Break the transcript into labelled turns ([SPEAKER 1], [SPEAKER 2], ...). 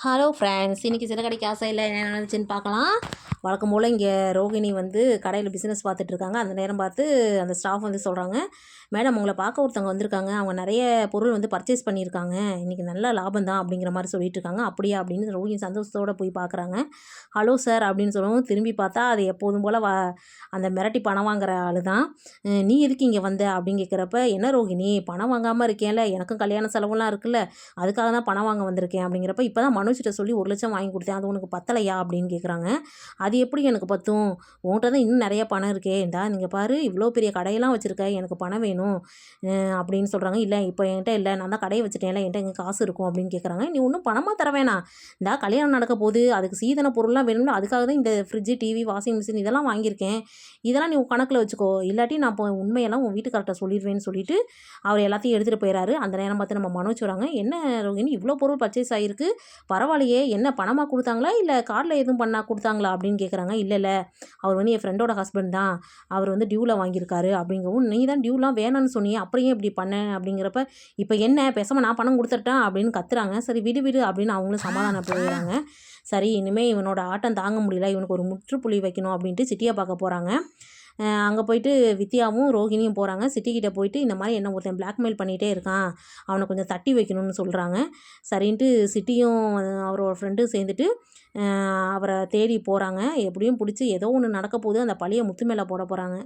[SPEAKER 1] Hello friends, இன்றைக்கி சிறகடிக்க ஆசையில் என்ன நடந்துச்சுன்னு பார்க்கலாம். வழக்கம் போல் இங்கே ரோகிணி வந்து கடையில் பிஸ்னஸ் பார்த்துட்ருக்காங்க. அந்த நேரம் பார்த்து அந்த ஸ்டாஃப் வந்து சொல்கிறாங்க, மேடம் உங்களை பார்க்க ஒருத்தவங்க வந்திருக்காங்க, அவங்க நிறைய பொருள் வந்து பர்ச்சேஸ் பண்ணியிருக்காங்க, இன்றைக்கி நல்ல லாபம் தான் அப்படிங்கிற மாதிரி சொல்லிட்டு இருக்காங்க. அப்படியா அப்படின்னு ரோகிணி சந்தோஷத்தோடு போய் பார்க்குறாங்க. ஹலோ சார் அப்படின்னு சொல்லவும் திரும்பி பார்த்தா அது எப்போதும் போல் அந்த மிரட்டி பணம் வாங்குற ஆள் தான். நீ எதுக்கு இங்கே வந்த அப்படின்னு கேட்குறப்ப, என்ன ரோகிணி பணம் வாங்காமல் இருக்கேன்ல, எனக்கும் கல்யாண செலவுலாம் இருக்குல்ல, அதுக்காக தான் பணம் வாங்க வந்திருக்கேன் அப்படிங்கிறப்ப, இப்போ தான் மனோஜ்கிட்ட சொல்லி 1,00,000 வாங்கி கொடுத்தேன், அது உனக்கு பத்தலையா அப்படின்னு கேட்குறாங்க. அது எப்படி எனக்கு பத்தும், உன்கிட்ட தான் இன்னும் நிறைய பணம் இருக்கே, இந்தா நீங்கள் பாரு இவ்வளோ பெரிய கடையெல்லாம் வச்சுருக்க, எனக்கு பணம் வேணும் அப்படின்னு சொல்கிறாங்க. இல்லை இப்போ என்கிட்ட இல்லை, நான் தான் கடையை வச்சுட்டேன்ல, என்கிட்ட எங்கே காசு இருக்கும் அப்படின்னு கேட்குறாங்க. நீ ஒன்றும் பணமாக தர வேணாம், இந்தா கல்யாணம் நடக்க போகுது, அதுக்கு சீதன பொருள்லாம் வேணும்ல, அதுக்காக தான் இந்த ஃப்ரிட்ஜு, டிவி, வாஷிங் மிஷின் இதெல்லாம் வாங்கியிருக்கேன், இதெல்லாம் நீ கணக்கில் வச்சுக்கோ, இல்லாட்டி நான் இப்போ உண்மையெல்லாம் உன் வீட்டுக்கார்ட்ட சொல்லிடுவேன்னு சொல்லிட்டு அவர் எல்லாத்தையும் எடுத்துகிட்டு போயிடறாரு. அந்த நேரம் பார்த்து நம்ம மனோஜ் வராங்க. என்ன ரோகிணி இவ்வளோ பொருள் பர்ச்சேஸ் ஆகிருக்கு, பரவாயில்லையே, என்ன பணமாக கொடுத்தாங்களா இல்லை கார்டில் எதுவும் கொடுத்தாங்களா அப்படின்னு கேட்குறாங்க. இல்லை அவர் வந்து என் ஃப்ரெண்டோட ஹஸ்பண்ட் தான், அவர் வந்து டியூவில் வாங்கியிருக்காரு அப்படிங்கவும், நீ தான் டியூலாம் வேணான்னு சொன்னியே, அப்புறம் ஏன் இப்படி பண்ண அப்படிங்கிறப்ப, இப்போ என்ன பேசாமல் நான் பணம் கொடுத்துட்டேன் அப்படின்னு கத்துறாங்க. சரி விடு விடு அப்படின்னு அவங்களும் சமாதானம் போயிடுறாங்க. சரி இனிமேல் இவனோட ஆட்டம் தாங்க முடியல, இவனுக்கு ஒரு முற்றுப்புள்ளி வைக்கணும் அப்படின்ட்டு சிட்டியை பார்க்க போகிறாங்க. அங்கே போயிட்டு வித்யாவும் ரோஹிணியும் போகிறாங்க. சிட்டிக்கிட்ட போயிட்டு இந்த மாதிரி என்ன ஒருத்தன் பிளாக்மெயில் பண்ணிகிட்டே இருக்கான், அவனை கொஞ்சம் தட்டி வைக்கணும்னு சொல்கிறாங்க. சரின்ட்டு சிட்டியும் அவரோட ஃப்ரெண்டும் சேர்ந்துட்டு அவரை தேடி போகிறாங்க. எப்படியும் பிடிச்சி ஏதோ ஒன்று நடக்க போகுது, அந்த பழியை முத்து மேலே போட போகிறாங்க.